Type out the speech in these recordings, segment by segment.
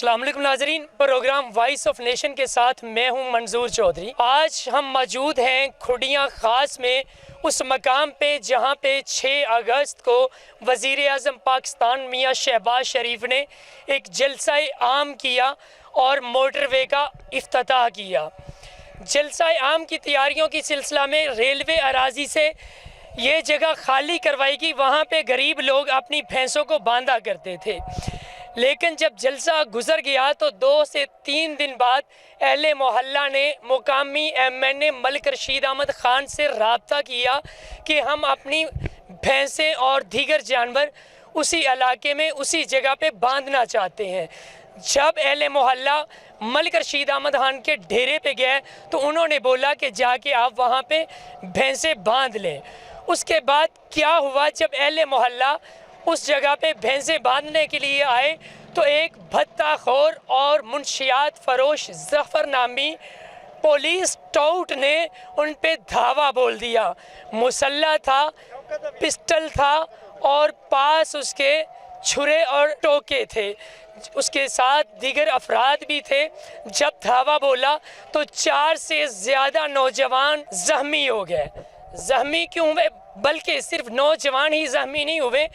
अस्सलाम वालेकुम नाज़रीन, प्रोग्राम वॉइस ऑफ नेशन के साथ मैं हूं मंजूर चौधरी। आज हम मौजूद हैं खुडियाँ ख़ास में, उस मकाम पे जहां पे 6 अगस्त को वज़ीर आज़म पाकिस्तान मियाँ शहबाज शरीफ ने एक जलसा आम किया और मोटरवे का इफ्तिताह किया। जलसा आम की तैयारियों की सिलसिला में रेलवे अराजी से ये जगह खाली करवाई गई। वहाँ पे गरीब लोग अपनी भैंसों को बांधा करते थे, लेकिन जब जलसा गुजर गया तो 2 से 3 दिन बाद अहले मोहल्ला ने मुकामी MNA मलिक रशीद अहमद ख़ान से रब्ता किया कि हम अपनी भैंसें और दीगर जानवर उसी इलाके में उसी जगह पे बांधना चाहते हैं। जब अहले मोहल्ला मलिक रशीद अहमद ख़ान के डेरे पे गए तो उन्होंने बोला कि जाके आप वहाँ पे भैंसें बांध लें। उसके बाद क्या हुआ, जब अहले मोहल्ला उस जगह पे भैंसें बांधने के लिए आए तो एक भत्ताखोर और मुंशियात फरोश ज़फ़र नामी पुलिस टाउट ने उन पे धावा बोल दिया। मुसल्ला था, पिस्टल था और पास उसके छुरे और टोके थे, उसके साथ दीगर अफराद भी थे। जब धावा बोला तो 4 से ज़्यादा नौजवान ज़ख्मी हो गए। ज़ख्मी क्यों हुए, बल्कि सिर्फ नौजवान ही ज़ख्मी नहीं हुए,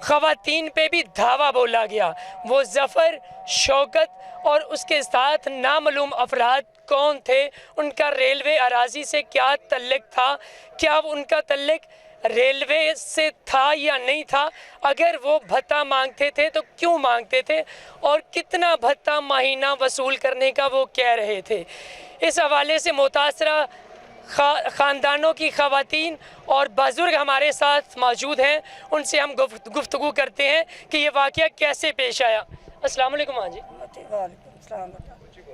ख़वातीन पे भी धावा बोला गया। वो ज़फ़र, शौकत और उसके साथ नामालूम अफराद कौन थे, उनका रेलवे अराजी से क्या तल्लुक़ था, क्या उनका तल्लुक़ रेलवे से था या नहीं था, अगर वो भत्ता मांगते थे तो क्यों मांगते थे और कितना भत्ता महीना वसूल करने का वो कह रहे थे। इस हवाले से मुतासरा ख़ानदानों की ख़वातीन और बुज़ुर्ग हमारे साथ मौजूद हैं, उनसे हम गुफ्तगू करते हैं कि ये वाक़या कैसे पेश आया। अस्सलाम वालेकुम। हाँ जी,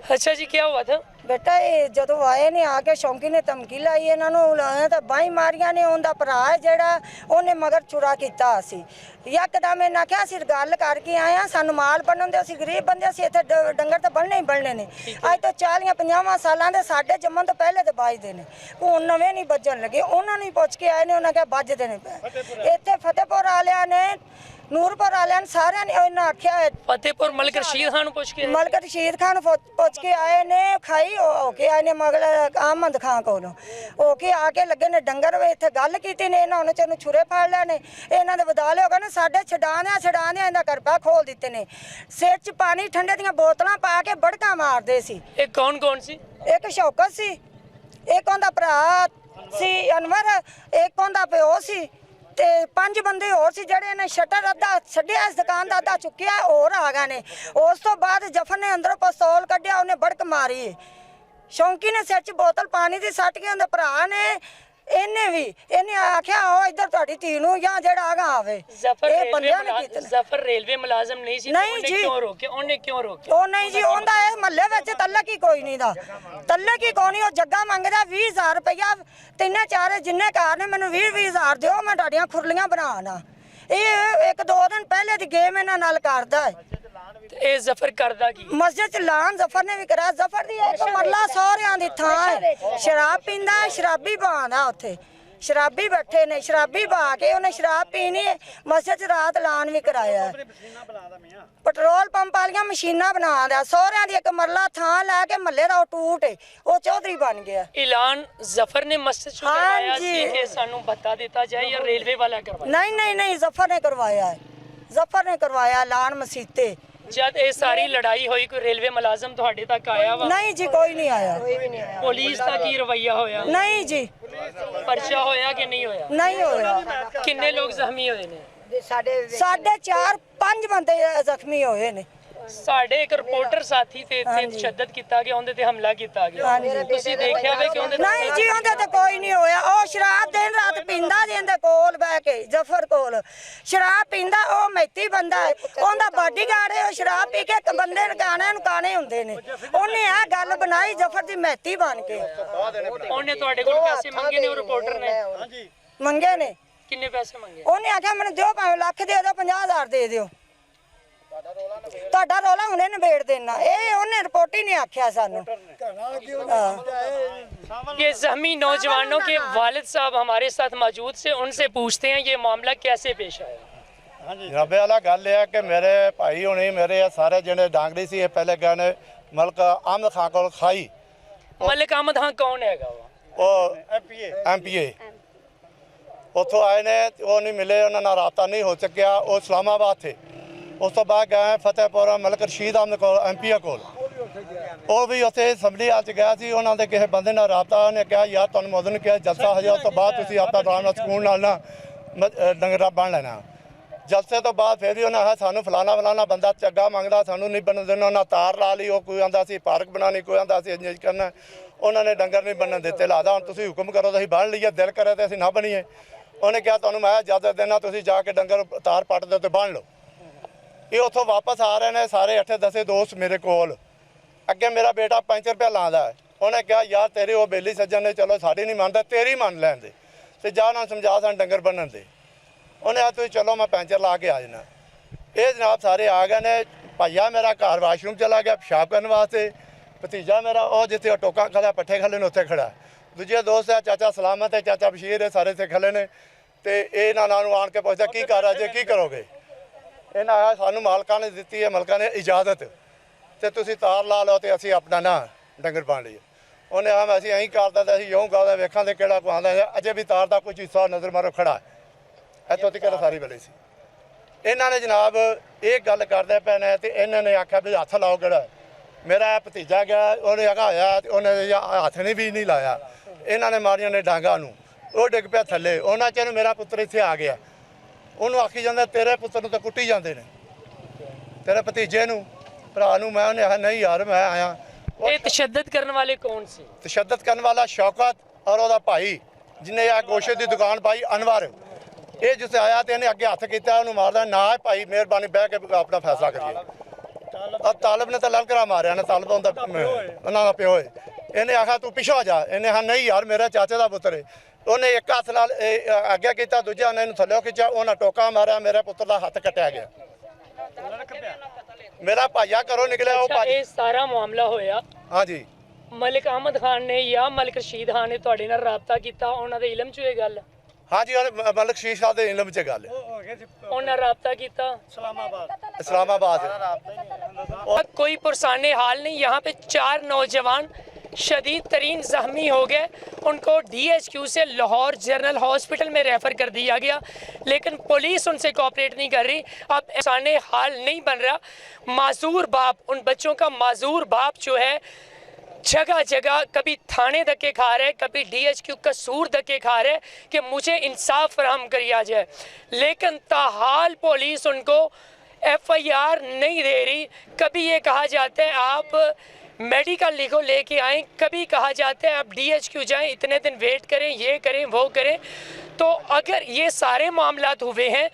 अच्छा जी, क्या हुआ था बेटा? ये जो आए ने आके शौकी ने धमकी लाई, इन्होंने तो बाई मारिया ने। उनका भरा जड़ा उन्हें मगर चुरा किया। असी यकदम इन्हें आख्या असीं गल करके आए हैं, सानू माल बनन दे, असीं गरीब बंदे, असीं इत्थे डंगर तो बनने ही बनने ने। अज तो 40-50 सालों के साडे जम्मन तो पहले तो बजते हैं, हुण नवे नहीं बजन लगे। उन्होंने पुछ के आए ने, उन्हें क्या बजते हैं पे। इत्थे फतेहपुर वालियां ने, नूरपुर वालियां सारे ने इन्हें आख्या। फतेहपुर मलिक रशीद खान पुछ के, मलिक रशीद खान पुछ के आए ने, खाई होके आए ने मगल अहमद खान कोलों होके आके लगे ने डंगर वे इत्थे गल कीती ने। इन्होंने चनू छुरे फाड़ लैने, इन्हां दे बदाले हो गए ने। साडे छडांदे इन्हां करपा खोल दिते ने, सिर च पानी ठंडे दियां बोतलां पा के बड़का मारदे सी। एक कौन कौन सी? एक शौकत सी, एक उहदा भरा सी अनवर, एक उहदा प्यो सी ते 5 बंदे होर सी जेड़े ने शटर अद्धा छड्डिया, इस दुकान दा अद्धा चुक्किया, होर आ गए ने। उस तो बाद जफर ने अंदरों पिस्तौल कड्ढिया, उन्हें बड़क मारी। शौकी ने सिर च बोतल पानी दी सट के उहदे भरा ने, इन्हें भी इन्हें आख्या आओ इधर तुहाडी धी नूं या जेड़ा आगा आवे। ज़फ़र रेलवे मुलाजम नहीं सी, नहीं जी, क्यों रोके? उन्हें क्यों रोके? ओ नहीं जी, उहदा इस महल्ले विच तल्लक ही कोई नहीं दा, तल्लक ही कोई नहीं। ओ जग्गा मंगदा 20,000 रुपया, 3-4 जिन्ने घर ने मैनूं 20-20,000 दिओ, मैं तुहाडियां खुरलियां बनाना। ये 1-2 दिन पहले दी गेम इन्हां नाल करदा है। ਇਹ ਜ਼ਫਰ ਕਰਦਾ ਕੀ? मस्जिद च लान जफर ने भी करा। जफर दी एक मरला सौरियां दी थां है, शराब पींदा, शराबी बांदा उत्थे, शराबी बैठे ने, शराबी बा के उन्हें शराब पीनी। मस्जिद च रात लान भी कराया, पेट्रोल पंप वालियां मशीनां बना दिया। सौरियां दी एक मरला थां लैके महल्ले दा टूट है, वो चौधरी बन गया। ऐलान जफर ने मस्जिद च करवाया सी कि सानू भत्ता दिता जाए या रेलवे वाला करवाया? नहीं, जफर ने करवाया है, जफर ने करवाया ऐलान मसीते। जब ये सारी लड़ाई हुई कोई रेलवे मुलाजम तुहाडे तक आया वा? नहीं जी, कोई नहीं आया। पुलिस का की रवैया होया? नहीं जी, पर्चा होया कि नहीं होया? नहीं होया। किन्ने लोग जख्मी होए ने? 4-5 बंदे जख्मी होए ने। साडे एक रिपोर्टर साथी ते तशद्दद किया गया, उनदे ते हमला किया गया। तुसी देखिया वे कि उनदे? नहीं जी, उनदे ते कोई नहीं होया। ओ शराब दिन रात पींदा जी, इहदे कोल बैठ के, जफर कोल शराब पींदा। ओ मैती बंदा है, उनदा बॉडीगार्ड है। शराब पी के बंदे नकाने हुंदे ने। उन्हें आ गल बनाई जफर दी मैती बन के। उन्हें तुहाडे कोल पैसे मंगे ने? रिपोर्टर ने मंगे ने। किन्ने पैसे मंगे? उन्हें आख्या मैनूं दिओ, भावें लाख दे दिओ, 50,000 दे दिओ, ਤੁਹਾਡਾ ਰੌਲਾ ਹੁਣੇ ਨਿਬੇੜ ਦੇਣਾ। ਇਹ ਉਹਨੇ ਰਿਪੋर्ट ही नहीं आख्या सानू। ये जख्मी नौजवानों के वालिद साहब हमारे साथ मौजूद से, उनसे पूछते हैं ये मामला कैसे पेश आया। ਜਨਾਬੇ ਵਾਲਾ ਗੱਲ ਇਹ ਹੈ ਕਿ ਮੇਰੇ ਭਾਈ ਹੋਣੀ ਮੇਰੇ ਸਾਰੇ ਜਿਹੜੇ ਡਾਂਗਰੀ ਸੀ ਇਹ ਪਹਿਲੇ ਗਏ ਨੇ ਮਲਕ ਅਹਿਮਦ ਖਾਨ ਕੋਲ ਖਾਈ। ਮਲਿਕ ਅਹਿਮਦ ਖਾਨ ਕੌਣ ਹੈਗਾ ਵਾ? ਉਹ ਐਮਪੀਏ ਉੱਥੋਂ ਆਏ ਨੇ, ਉਹ ਨਹੀਂ ਮਿਲੇ, ਉਹਨਾਂ ਨਾਲ ਰਾਬਤਾ ਨਹੀਂ ਹੋ ਸਕਿਆ। ਉਹ ਇਸਲਾਮਾਬਾਦ ਥੇ। ਉਸ ਤੋਂ ਬਾਅਦ ਗਏ ਫਤਿਹਪੁਰ ਮਲਕ ਰਸ਼ੀਦ ਅਹਿਮਦ ਕੋਲ ਐਮਪੀਏ ਕੋਲ। ਉਹ ਵੀ ਉੱਥੇ ਅਸੈਂਬਲੀ ਹਾਲ 'ਚ ਗਿਆ ਸੀ, ਉਹਨਾਂ ਦੇ ਕਿਸੇ ਬੰਦੇ ਨਾਲ ਰਾਬਤਾ। ਉਹਨੇ ਕਿਹਾ ਯਾਰ ਤੁਹਾਨੂੰ ਮੋਦੀ ਨੇ ਕਿਹਾ ਜਲਸਾ ਹੋ ਜਾਏ, ਉਸ ਤੋਂ ਬਾਅਦ ਤੁਸੀਂ ਆਪਣਾ ਆਰਾਮ ਨਾਲ ਸਕੂਨ ਨਾਲ ਨਾ ਡੰਗਰ ਬਣ ਲੈਣਾ। ਜਲਸੇ ਤੋਂ ਬਾਅਦ ਫਿਰ ਵੀ ਉਹਨਾਂ ਆਖਿਆ ਸਾਨੂੰ ਫਲਾਣਾ ਬੰਦਾ ਚੰਗਾ ਮੰਗਦਾ, ਸਾਨੂੰ ਨਹੀਂ ਬਣਨ ਦੇਣਾ। ਉਹਨਾਂ ਤਾਰ ਲਾ ਲਈ। ਉਹ ਕੋਈ ਆਂਦਾ ਸੀ ਪਾਰਕ ਬਣਾਉਣੀ, ਕੋਈ ਆਂਦਾ ਸੀ ਇੰਜ ਕਰਨਾ। ਉਹਨਾਂ ਨੇ ਡੰਗਰ ਨਹੀਂ ਬਣਨ ਦਿੱਤੇ। ਲਾਦਾ ਹੁਣ ਤੁਸੀਂ ਹੁਕਮ ਕਰੋ ਤਾਂ ਅਸੀਂ ਬਣ ਲਈਏ, ਦਿਲ ਕਰੇ ਤਾਂ ਅਸੀਂ ਨਾ ਬਣੀਏ। ਉਹਨੇ ਕਿਹਾ ਤੁਹਾਨੂੰ ਮੈਂ ਇਜਾਜ਼ਤ ਦੇਣਾ, ਤੁਸੀਂ ਜਾ ਕੇ ਡੰਗਰ ਤਾਰ ਪੱਟ ਦਿਓ ਤੇ ਬਣ ਲਓ। ਇਹ ਉੱਥੋਂ ਵਾਪਸ ਆ ਰਹੇ ਨੇ ਸਾਰੇ 8-10 ਦੋਸਤ ਮੇਰੇ ਕੋਲ। ਅੱਗੇ ਮੇਰਾ ਬੇਟਾ 5 ਰੁਪਏ ਲਾਉਂਦਾ ਹੈ। ਉਹਨੇ ਕਿਹਾ ਯਾਰ ਤੇਰੇ ਉਹ ਬੇਲੀ ਸੱਜਣ ਨੇ ਚਲੋ ਸਾਡੀ ਨਹੀਂ ਮੰਨਦਾ, ਤੇਰੀ ਮੰਨ ਲੈਣ ਦੇ ਤੇ ਜਾ ਉਹਨਾਂ ਨੂੰ ਸਮਝਾ ਸਾਨੂੰ ਡੰਗਰ ਬੰਨਣ ਦੇ। ਉਹਨੇ ਆ ਤੁਸੀਂ ਚਲੋ ਮੈਂ ਪੈਂਚਰ ਲਾ ਕੇ ਆ ਜਾਣਾ। ਇਹ ਜਨਾਬ ਸਾਰੇ ਆ ਗਏ ਨੇ। ਭਾਈਆ ਮੇਰਾ ਘਰ ਵਾਸ਼ਰੂਮ ਚਲਾ ਗਿਆ ਪਿਸ਼ਾਬ ਕਰਨ ਵਾਸਤੇ। ਭਤੀਜਾ ਮੇਰਾ ਉਹ ਜਿੱਥੇ ਟੋਕਾ ਖੜਾ ਪੱਠੇ ਖਲੇ ਨੇ ਉੱਥੇ ਖੜਾ। ਦੂਜੇ ਦੋਸਤ ਹੈ ਚਾਚਾ ਸਲਾਮਤ ਹੈ, ਚਾਚਾ ਬਸ਼ੀਰ ਹੈ, ਸਾਰੇ ਇੱਥੇ ਖਲੇ ਨੇ। ਤੇ ਇਹਨਾਂ ਨੂੰ ਆਣ ਕੇ ਪੁੱਛਦਾ ਕੀ ਕਰ ਜੇ ਕੀ ਕਰੋਗੇ। ਇਹਨਾਂ ਆਇਆ ਸਾਨੂੰ ਮਾਲਕਾਂ ਨੇ ਦਿੱਤੀ ਹੈ, ਮਾਲਕਾਂ ਨੇ ਇਜਾਜ਼ਤ ਤੇ ਤੁਸੀਂ ਤਾਰ ਲਾ ਲਓ ਤੇ ਅਸੀਂ ਆਪਣਾ ਨਾ ਡੰਗਰ ਬਣ ਲਈਏ। ਉਹਨੇ ਆ ਅਸੀਂ ਐਂ ਕਰਦਾ ਤੇ ਅਸੀਂ ਇਉਂ ਕਰਦਾ ਵੇਖਾਂ ਤੇ ਕਿਹੜਾ ਕੋ ਆਉਂਦਾ। ਅਜੇ ਵੀ ਤਾਰ ਦਾ ਕੁਝ ਹਿੱਸਾ ਨਜ਼ਰ ਮਾਰੋ ਖੜਾ ਇੱਥੋਂ ਤੱਕ ਸਾਰੀ ਵੇਲੇ ਸੀ। ਇਹਨਾਂ ਨੇ ਜਨਾਬ ਇਹ ਗੱਲ ਕਰਦੇ ਪਏ ਨੇ ਤੇ ਇਹਨਾਂ ਨੇ ਆਖਿਆ ਵੀ ਹੱਥ ਲਾਓ ਕਿਹੜਾ। ਮੇਰਾ ਭਤੀਜਾ ਗਿਆ, ਉਹਨੇ ਆਗਾ ਹੋਇਆ ਤੇ ਉਹਨੇ ਹੱਥ ਨੇ ਵੀ ਨਹੀਂ ਲਾਇਆ। ਇਹਨਾਂ ਨੇ ਮਾਰੀਆਂ ਨੇ ਡਾਂਗਾਂ ਨੂੰ, ਉਹ ਡਿੱਗ ਪਿਆ ਥੱਲੇ। ਉਹਨਾਂ ਚ ਮੇਰਾ ਪੁੱਤਰ ਇੱਥੇ ਆ ਗਿਆ। ਉਹਨੂੰ ਆਖੀ ਜਾਂਦਾ ਤੇਰੇ ਪੁੱਤਰ ਨੂੰ ਤਾਂ ਕੁੱਟੀ ਜਾਂਦੇ ਨੇ, ਤੇਰੇ ਭਤੀਜੇ ਨੂੰ ਭਰਾ ਨੂੰ। ਮੈਂ ਉਹਨੇ ਆਖਿਆ ਨਹੀਂ ਯਾਰ ਮੈਂ ਆਇਆ। ਇਹ ਤਸ਼ੱਦਦ ਕਰਨ ਵਾਲੇ ਕੌਣ ਸੀ? ਤਸ਼ੱਦਦ ਕਰਨ ਵਾਲਾ ਸ਼ੌਕਤ ਔਰ ਉਹਦਾ ਭਾਈ ਜਿਹਨੇ ਆ ਗੋਸ਼ੇ ਦੀ ਦੁਕਾਨ ਪਾਈ ਅਨਵਰ। ਇਹ ਜਿਸ ਆਇਆ ਤੇ ਇਹਨੇ ਅੱਗੇ ਹੱਥ ਕੀਤਾ, ਉਹਨੂੰ ਮਾਰਦਾ ਨਾ ਭਾਈ ਮਿਹਰਬਾਨੀ ਬਹਿ ਕੇ ਆਪਣਾ ਫੈਸਲਾ ਕਰੀਏ। ਤਾਲਬ ਨੇ ਤਾਂ ਲਲਕਰਾ ਮਾਰਿਆ ਨਾ, ਤਾਲਬ ਹੁੰਦਾ ਉਹਨਾਂ ਦਾ ਪਿਓ ਹੈ। ਇਹਨੇ ਆਖਿਆ ਤੂੰ ਪਿੱਛੋਂ ਆ ਜਾ। ਇਹਨੇ ਹਾਂ ਨਹੀਂ ਯਾਰ ਮੇਰਾ ਚਾਚੇ ਦਾ ਪੁੱਤਰ ਹੈ। ਉਹਨੇ ਇੱਕ ਹੱਥ ਨਾਲ ਅੱਗੇ ਕੀਤਾ, ਦੂਜਾ ਨੇ ਇਹਨੂੰ ਥੱਲੇ ਖਿੱਚਿਆ। ਉਹਨਾਂ ਟੋਕਾ ਮਾਰਿਆ, ਮੇਰੇ ਪੁੱਤਰ ਦਾ ਹੱਥ ਕੱਟਿਆ ਗਿਆ। ਮੇਰਾ ਭਾਈਆ ਘਰੋਂ ਨਿਕਲਿਆ। ਉਹ ਭਾਈ ਇਹ ਸਾਰਾ ਮਾਮਲਾ ਹੋਇਆ ਹਾਂਜੀ ਮਲਿਕ ਅਹਿਮਦ ਖਾਨ ਨੇ ਜਾਂ ਮਲਿਕ ਰਸ਼ੀਦ ਖਾਨ ਨੇ ਤੁਹਾਡੇ ਨਾਲ ਰਾਬਤਾ ਕੀਤਾ? ਉਹਨਾਂ ਦੇ ਇਲਮ 'ਚ ਇਹ ਗੱਲ? ਹਾਂਜੀ ਮਲਕ ਸ਼ੀਸ਼ ਸਾਹਿਬ ਦੇ ਇਲਮ 'ਚ ਗੱਲ ਹੈ। ਉਹਨਾਂ ਰਾਬਤਾ ਕੀਤਾ इस्लामाबाद और कोई पुरसाने हाल नहीं। यहाँ पे 4 नौजवान शदीद तरीन ज़ख्मी हो गए। उनको DHQ से लाहौर जनरल हॉस्पिटल में रेफ़र कर दिया गया, लेकिन पुलिस उनसे कोऑपरेट नहीं कर रही। अब पुरसाने हाल नहीं बन रहा। माजूर बाप, उन बच्चों का माजूर बाप जो है जगह जगह कभी थाने धक्के खा रहे, कभी DHQ कसूर धक्के खा रहे कि मुझे इंसाफ फराहम किया जाए, लेकिन ताहाल पुलिस उनको FIR नहीं दे रही। कभी ये कहा जाता है आप मेडिकल लिखो लेके आएँ, कभी कहा जाता है आप DHQ जाएं, इतने दिन वेट करें, ये करें वो करें। तो अगर ये सारे मामलात हुए हैं,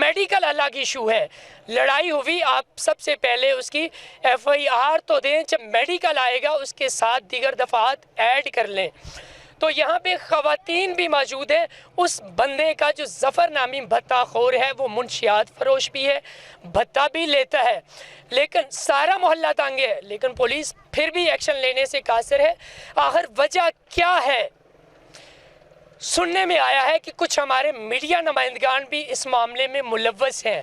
मेडिकल अलग इशू है। लड़ाई हुई, आप सबसे पहले उसकी FIR तो दें, जब मेडिकल आएगा उसके साथ दीगर दफ़ात ऐड कर लें। तो यहाँ पे ख़वातीन भी मौजूद है। उस बंदे का जो ज़फ़र नामी भत्ताखोर है वो मुनशियात फ़रोश भी है, भत्ता भी लेता है, लेकिन सारा मोहल्ला तंग है, लेकिन पुलिस फिर भी एक्शन लेने से कासिर है। आखिर वजह क्या है? सुनने में आया है कि कुछ हमारे मीडिया नुमाइंदगान भी इस मामले में मुलव्वस हैं।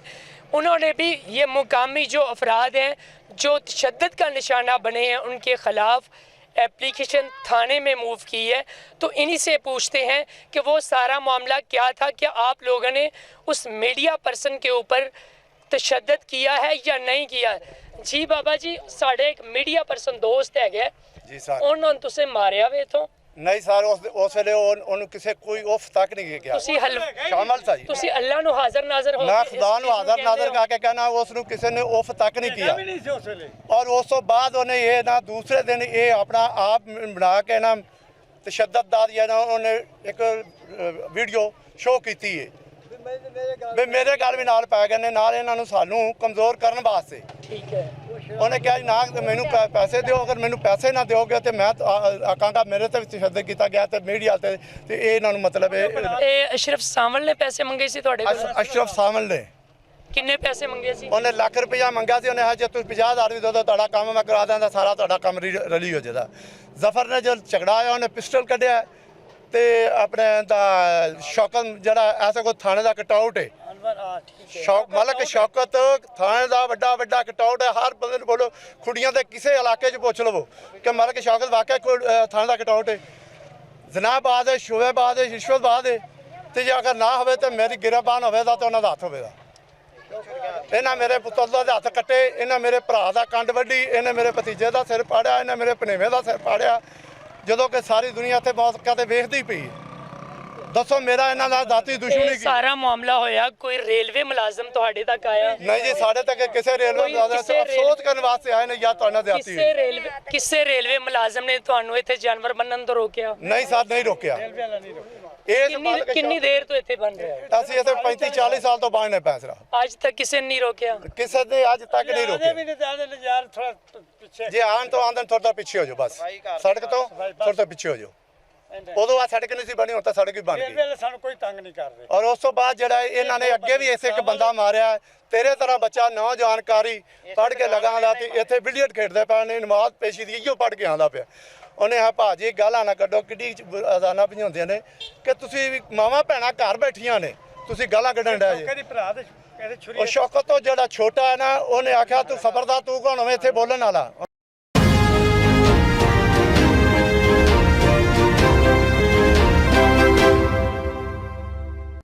उन्होंने भी ये मुकामी जो अफराद हैं जो तशद्दुद का निशाना बने हैं उनके ख़िलाफ़ एप्लीकेशन थाने में मूव की है। तो इन्हीं से पूछते हैं कि वो सारा मामला क्या था, क्या आप लोगों ने उस मीडिया पर्सन के ऊपर तशद्दुद किया है या नहीं किया है? जी बाबा जी, साढ़े एक मीडिया पर्सन दोस्त है गए जी सर, उन्होंने तुसे मारिया वे तो नहीं सर उस ਵੇਲੇ ਉਹਨੂੰ ਕਿਸੇ ਕੋਈ ਉਫ ਤੱਕ ਨਹੀਂ ਗਿਆ। ਤੁਸੀਂ ਸ਼ਾਮਲ ਸੀ। ਤੁਸੀਂ ਅੱਲਾ ਨੂੰ ਹਾਜ਼ਰ ਨਾਜ਼ਰ ਹੋ ਮੈਂ ਖੁਦਾ ਨੂੰ ਹਾਜ਼ਰ ਨਾਜ਼ਰ ਕਰਕੇ ਕਹਿਣਾ ਉਸ ਨੂੰ ਕਿਸੇ ਨੇ ਉਫ ਤੱਕ ਨਹੀਂ ਕੀਤਾ। ਔਰ ਉਸ ਤੋਂ ਬਾਅਦ ਉਹਨੇ ਇਹ ਨਾ ਦੂਸਰੇ ਦਿਨ ਇਹ ਆਪਣਾ ਆਪ ਬਣਾ ਕੇ ਨਾ ਤਸ਼ੱਦਦ ਦਾ ਜਿਹੜਾ ਉਹਨੇ ਇੱਕ ਵੀਡੀਓ ਸ਼ੋਅ ਕੀਤੀ ਹੈ ਵੀ ਮੇਰੇ ਗੱਲ ਵੀ ਨਾਲ ਪੈ ਗਏ ਨੇ, ਨਾਲ ਇਹਨਾਂ ਨੂੰ ਸਾਨੂੰ ਕਮਜ਼ੋਰ ਕਰਨ ਵਾਸਤੇ। ਠੀਕ ਹੈ। ਉਹਨੇ ਕਿਹਾ ਨਾ ਮੈਨੂੰ ਪੈਸੇ ਦਿਓ, ਅਗਰ ਮੈਨੂੰ ਪੈਸੇ ਨਾ ਦਿਓਗੇ ਤੇ ਮੈਂ ਆਕਾਂਗਾ ਮੇਰੇ ਤੇ ਵੀ ਤਸ਼ੱਦਦ ਕੀਤਾ ਗਿਆ ਤੇ ਮੀਡੀਆ ਤੇ ਇਹ ਇਹਨਾਂ ਨੂੰ ਮਤਲਬ ਇਹ ਅਸ਼ਰਫ ਸਾਵਲ ਨੇ ਪੈਸੇ ਮੰਗੇ ਸੀ ਤੁਹਾਡੇ ਕੋਲ? ਅਸ਼ਰਫ ਸਾਵਲ ਨੇ ਕਿੰਨੇ ਪੈਸੇ ਮੰਗੇ ਸੀ? ਉਹਨੇ ਲੱਖ ਰੁਪਇਆ ਮੰਗਿਆ ਸੀ। ਉਹਨੇ ਕਿਹਾ ਜੇ ਤੁਸੀਂ 50,000 ਵੀ ਦੋ ਤੁਹਾਡਾ ਕੰਮ ਮੈਂ ਕਰਾ ਦਿੰਦਾ, ਸਾਰਾ ਤੁਹਾਡਾ ਕੰਮ ਰਲੀ ਹੋ ਜਾਏਗਾ। ਜ਼ਫਰ ਨੇ ਜਦ ਝਗੜਾ ਆਇਆ ਉਹਨੇ ਪਿਸਟਲ ਕੱਢਿਆ ਤੇ ਆਪਣੇ ਦਾ ਸ਼ੌਕਤ ਜਿਹੜਾ ਐਸਾ ਕੋਈ ਥਾਣੇ ਦਾ ਕਟਆਊਟ ਹੈ ਮਲਕ ਸ਼ੌਕਤ ਥਾਣੇ ਦਾ ਵੱਡਾ ਵੱਡਾ ਕਟਾਊਟ ਹੈ। ਹਰ ਬੰਦੇ ਨੂੰ ਬੋਲੋ, ਖੁੱਡੀਆਂ ਦੇ ਕਿਸੇ ਇਲਾਕੇ 'ਚ ਪੁੱਛ ਲਵੋ ਕਿ ਮਲਕ ਸ਼ੌਕਤ ਵਾਕਿਆ ਕੋਈ ਥਾਣੇ ਦਾ ਕਟਾਊਟ ਹੈ। ਜ਼ਨਾਬਾਦ ਹੈ, ਸ਼ੋਏਬਾਦ ਹੈ, ਰਿਸ਼ਵਤਬਾਦ ਹੈ। ਤੇ ਜੇ ਅਗਰ ਨਾ ਹੋਵੇ ਤਾਂ ਮੇਰੀ ਗਿਰਬਾਨ ਹੋਵੇਗਾ ਤਾਂ ਉਹਨਾਂ ਦਾ ਹੱਥ ਹੋਵੇਗਾ। ਇਹਨਾਂ ਮੇਰੇ ਪੁੱਤਰ ਦੇ ਹੱਥ ਕੱਟੇ, ਇਹਨਾਂ ਮੇਰੇ ਭਰਾ ਦਾ ਕੰਡ ਵੱਢੀ, ਇਹਨੇ ਮੇਰੇ ਭਤੀਜੇ ਦਾ ਸਿਰ ਪਾੜਿਆ, ਇਹਨੇ ਮੇਰੇ ਭਣੇਵੇਂ ਦਾ ਸਿਰ ਪਾੜਿਆ, ਜਦੋਂ ਕਿ ਸਾਰੀ ਦੁਨੀਆ ਤੇ ਮੌਤ ਤੇ ਵੇਖਦੀ ਪਈ ਹੈ। ਦੱਸੋ ਮੇਰਾ ਇਹਨਾਂ ਨਾਲ ਦਾਤੀ ਦੁਸ਼ਮਣੀ ਕੀ? ਸਾਰਾ ਮਾਮਲਾ ਹੋਇਆ, ਕੋਈ ਰੇਲਵੇ ਮੁਲਾਜ਼ਮ ਤੁਹਾਡੇ ਤੱਕ ਆਇਆ? ਨਹੀਂ ਜੀ, ਸਾਡੇ ਤੱਕ ਕਿਸੇ ਰੇਲਵੇ ਮੁਲਾਜ਼ਮ ਅਫਸੋਸ ਕਰਨ ਵਾਸਤੇ ਆਏ ਨੇ ਜਾਂ ਤੁਹਾਡਾ ਦਾਤੀ ਕਿਸੇ ਰੇਲਵੇ ਮੁਲਾਜ਼ਮ ਨੇ ਤੁਹਾਨੂੰ ਇੱਥੇ ਜਾਨਵਰ ਬੰਨਣ ਤੋਂ ਰੋਕਿਆ? ਨਹੀਂ ਸਰ, ਨਹੀਂ ਰੋਕਿਆ। ਕਿੰਨੀ ਦੇਰ ਤੋਂ ਇੱਥੇ ਬਣ ਰਿਹਾ ਹੈ? ਅਸੀਂ ਇੱਥੇ 35-40 ਸਾਲ ਤੋਂ ਬਾਹਰ ਨੇ ਪੈਸਰਾ। ਅੱਜ ਤੱਕ ਕਿਸੇ ਨੇ ਨਹੀਂ ਰੋਕਿਆ? ਕਿਸੇ ਨੇ ਅੱਜ ਤੱਕ ਨਹੀਂ ਰੋਕਿਆ। ਜੇ ਆਉਣ ਤੋਂ ਆਉਂਦੇ ਥੋੜਾ ਪਿੱਛੇ ਹੋ ਜਾਓ, ਬਸ ਸੜਕ ਤੋਂ ਥੋੜਾ ਪਿੱਛੇ ਹੋ ਜਾਓ। ਉਦੋਂ ਆ ਸੜਕ ਨਹੀਂ ਸੀ ਬਣੀ, ਹੁਣ ਤਾਂ ਸੜਕ ਵੀ ਬਣ ਗਈ। ਸਾਨੂੰ ਕੋਈ ਤੰਗ ਨਹੀਂ ਕਰ ਰਹੇ। ਔਰ ਉਸ ਤੋਂ ਬਾਅਦ ਜਿਹੜਾ ਇਹਨਾਂ ਨੇ ਅੱਗੇ ਵੀ ਇਸੇ ਇੱਕ ਬੰਦਾ ਮਾਰਿਆ, ਤੇਰੇ ਤਰ੍ਹਾਂ ਬੱਚਾ ਨੌਜਵਾਨਕਾਰੀ ਪੜ੍ਹ ਕੇ ਲਗਾਉਂਦਾ ਤੇ ਇੱਥੇ ਬਿਲੀਅਰਡ ਖੇਡਦੇ ਪਏ ਨੇ, ਨਮਾਜ਼ ਪੇਸ਼ੀ ਦੀ ਇਹੋ ਪੜ੍ਹ ਕੇ ਆਉਂਦਾ ਪਿਆ। ਉਹਨੇ ਆ ਭਾਜੀ ਗਾਲਾਂ ਨਾ ਕੱਢੋ, ਕਿੱਡੀ ਅਜ਼ਾਨਾਂ ਭਜਾਉਂਦੀਆਂ ਨੇ ਕਿ ਤੁਸੀਂ ਵੀ ਮਾਵਾਂ ਭੈਣਾਂ ਘਰ ਬੈਠੀਆਂ ਨੇ, ਤੁਸੀਂ ਗਾਲਾਂ ਕੱਢਣ ਡਿਆ ਜੇ। ਉਹ ਸ਼ੌਕਤ ਤੋਂ ਜਿਹੜਾ ਛੋਟਾ ਹੈ ਨਾ, ਉਹਨੇ ਆਖਿਆ ਤੂੰ ਖਬਰਦਾਰ, ਤੂੰ ਕੌਣ ਹੋਵੇਂ ਇੱਥੇ ਬੋਲਣ ਵਾਲਾ।